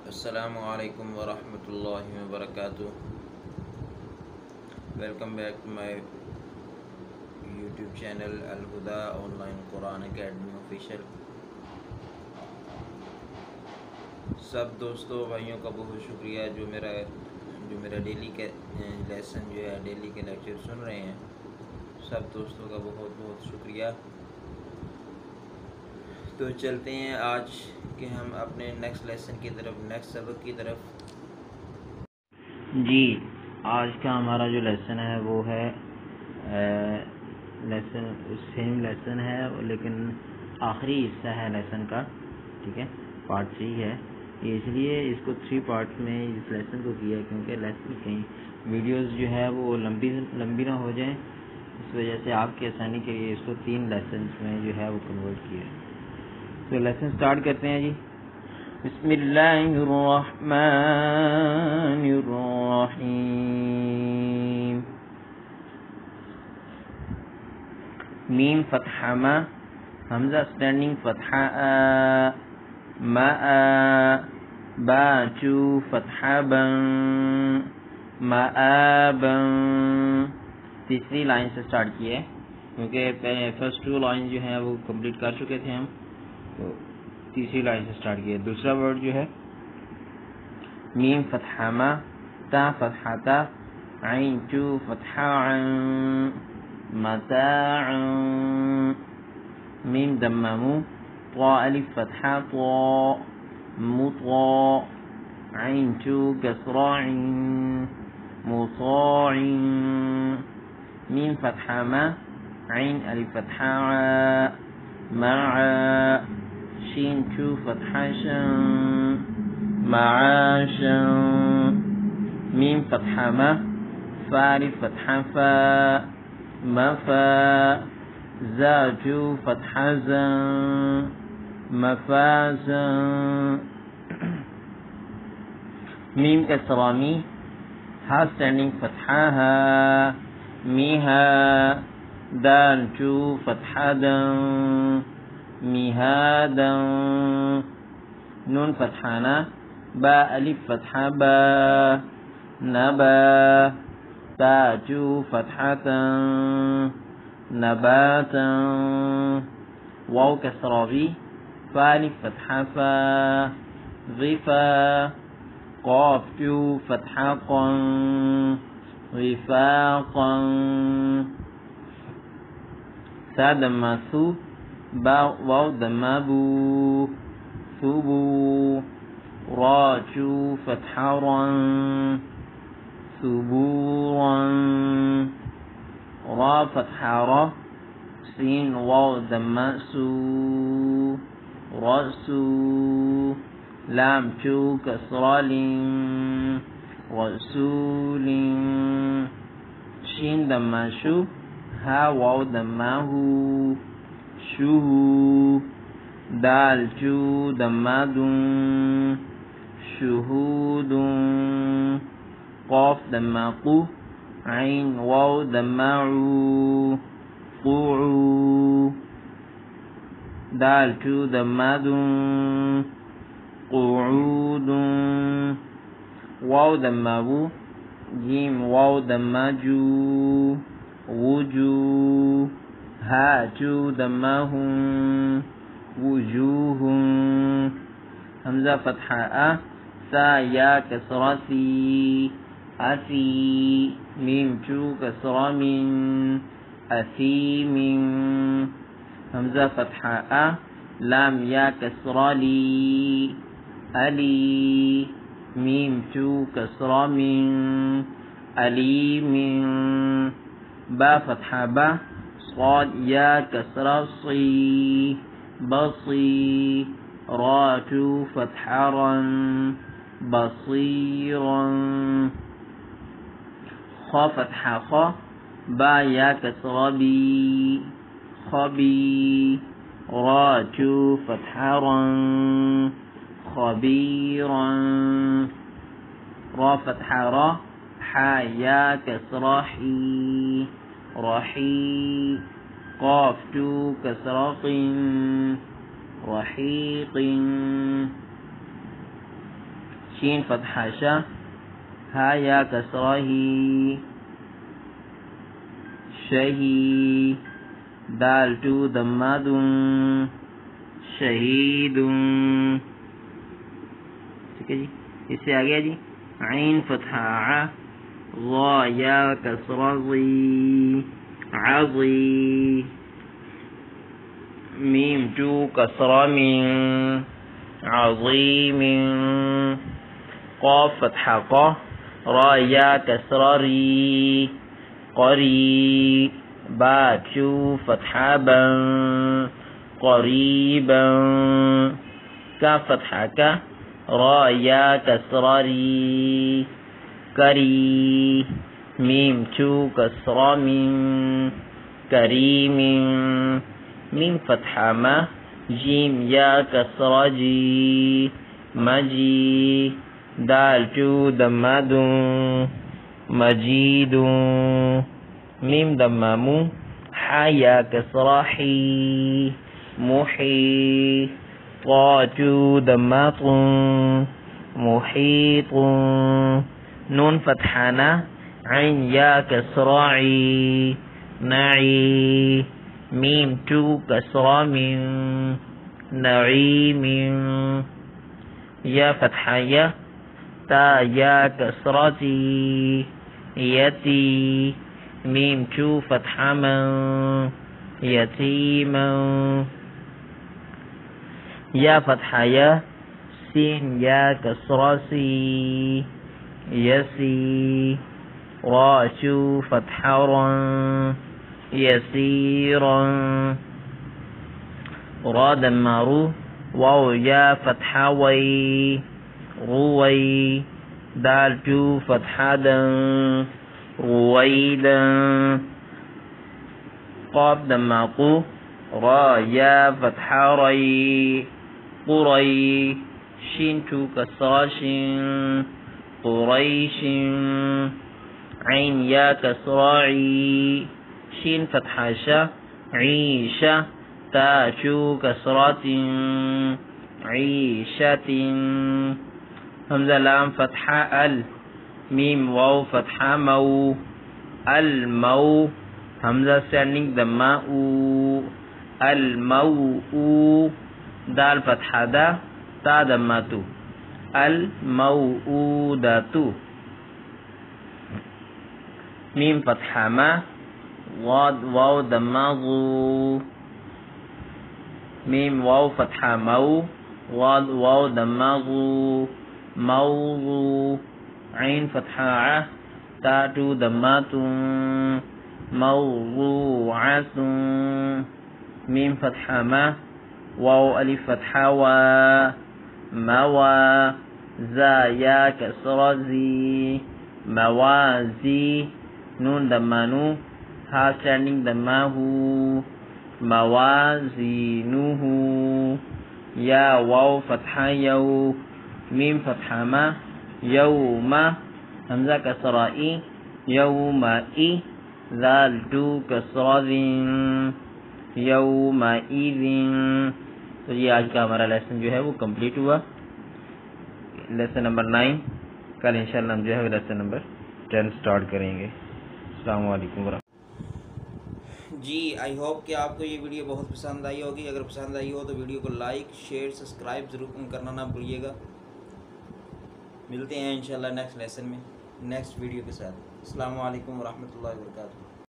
अस्सलामु अलैकुम वरहमतुल्लाहि वबरकातुह। Welcome back to my YouTube channel Al Huda online Quran academy official. सब दोस्तों भाइयों का बहुत शुक्रिया जो मेरा डेली के लेसन जो है डेली के लेक्चर सुन रहे हैं। सब दोस्तों का बहुत बहुत शुक्रिया। तो चलते हैं आज के हम अपने नेक्स्ट लेसन की तरफ, नेक्स्ट सबक की तरफ। जी, आज का हमारा जो लेसन है वो है लेसन सेम लेसन है, लेकिन आखिरी हिस्सा है लेसन का। ठीक है, पार्ट 3 है, इसलिए इसको 3 पार्ट में इस लेसन को किया, क्योंकि लेसन कहीं वीडियोस जो है वो लंबी ना हो जाए। इस वजह से आपकी आसानी के लिए इसको 3 लेसन में जो है वो कन्वर्ट किया है। तो लेसन स्टार्ट करते हैं जी। बिस्मिल्लाहिर्रहमानिर्रहीम। मीम फतहा मा, हमजा स्टैंडिंग फतहा आ, मा आ, बा चू फतहा बन, मा आ बन। तीसरी लाइन से स्टार्ट किए, क्योंकि फर्स्ट 2 लाइन जो है वो कंप्लीट कर चुके थे हम, तो तीसरी लाइन से स्टार्ट किया। दूसरा वर्ड जो है मीम फतहा मा, ता फतहा ता, आइन चू फतहा अन, मताअन। मीम दम्मा मू, ता अलिफ फतहा ता, मुता। आइन चू कसरा इन, मुताइन। मीम फतहा मा, आइन अलिफ फतहा आ, मआ। शीन चू फतहा शन, معاشا। मीम फतहा मा, फा अलिफ फतहा फा, मफा। जा चू फतहा ज़न, मफाज़न। मीम कसरा मी, हा स्टैंडिंग फतहा हा, मीहा। दाल चू फतहा दन, मिहादन। नून फतहाना, बा अलिफ फतहा बा, नबा। ता चू फतहातन, नबातन। वाव कसरा वी, फा अलिफ फतहा फा, ग़िफ़ा। क़ाफ चू फतहा क़न, ग़िफ़ाक़न। सा दम्मा सू, बा वाव दम्मा बू, सुबू। रा चू फतहा रन, सुबूरन। रा फतहा रा, सीन वाव दम्मा सू, रसू। लाम चू कसरा लिन, रसूलिन। शीन दम्मा शू, हा वाव दम्मा हू, शुहू। दाल चू दम्मा दुन, शुहूदुन। क़ाफ दम्मा qu, आइन वाव दम्मा ऊ, क़ुऊ। दाल चू दम्मा दुन, क़ुऊदुन। वाव दम्मा वू, जीम वाव दम्मा जू, वुजू। हा चू दम्मा हुन, वुजूहुन। हमजा फतहा आ, सा या कसरा सी, असी। मीम चू कसरा मिन, असीमिन। हमजा फतहा आ, लाम या कसरा ली, अली। मीम चू कसरा मिन, अलीमिन। बा फतहा बा, صاد या कसरा सी, बसी। रा चू फतहा रन, बसीरन। खा फतहा खा, बा या कसरा बी, खबी। रा चू फतहा रन, खबीरन। रा फतहा रा, हा या कसरा ही, रही। क़ाफ चू कसरा क़िन, रहीक़िन। शीन फतहा शा हा या कसरा ही शही दाल टू दम्मादुन शहीदुन। ठीक है जी, इससे आ गया जी आइन फतहा आ ज़ा या कसरा ज़ी अज़ी मीम टू कसरा मिन अज़ीमिन क़ाफ फतहा क़ा रा या कसरा री क़री बा टू फतहा बन क़रीबन का फतहा का रा या कसरा री करी मीम टू कसरा मिन करीमिन मीम फतहा मा जीम या कसरा जी मजी दाल टू दम्मादुन मजीदुन मीम दम्मामू हा या कसरा ही मुही ता टू दम्मातुन मुहीतुन नून फतहाना आइन या कसरा ई नई मीम टू कसरा मिन नईमिन या फतहाया ता या कसरती यती मीम टू फतहा मन यतीमन या फतहाया सीन या कसरा सी यसी रा टू फतहा रन यसीरन रा दम्मारू वाव या फतहा वई रुवई दाल टू फतहा दन रुवैदन क़ाफ दम्माक़ू रा या फतहा रई क़ुरई शीन टू कसरा शिन क़ुरैशिन आइन या कसरा ई शीन फतहा शा ईशा ता टू कसरातिन ईशतिन हमज़ा लाम फतहा अल मीम वाव फतहा मऊ अल मऊ हमज़ा स्टैंडिंग दम्मा ऊ अल मऊ ऊ दाल फतहा दा ता दम्मा तू अल मऊ ऊ दातू मीम फतहा मा वाव दम्मा ज़ू मीम वाव फतहा मऊ वाव दम्मा ज़ू मऊज़ू आइन फतहा आ ता टू दम्मातुन मौज़ूअतुन मीम फतहा मा वाव अलिफ फतहा वा मवा जा या कसरा जी मवाजी नून दम्मानू हा स्टैंडिंग दम्माहू मवाजीनुहू या वाव फतहा यौ मीम फतहा मा यौमा हमज़ा कसरा ई यौमा ई दाल टू कसरा जिन यौमा इज़िन। तो ये आज का हमारा लेसन जो है वो कंप्लीट हुआ, लेसन नंबर 9। कल इंशाल्लाह हम जो है लेसन नंबर 10 स्टार्ट करेंगे। अस्सलामु अलैकुम वरहमतुल्लाह। जी आई होप कि आपको ये वीडियो बहुत पसंद आई होगी। अगर पसंद आई हो तो वीडियो को लाइक शेयर सब्सक्राइब ज़रूर करना ना भूलिएगा। मिलते हैं इंशाल्लाह नेक्स्ट लेसन में नेक्स्ट वीडियो के साथ। अस्सलामु अलैकुम वरहमतुल्लाहि वबरकातुहू।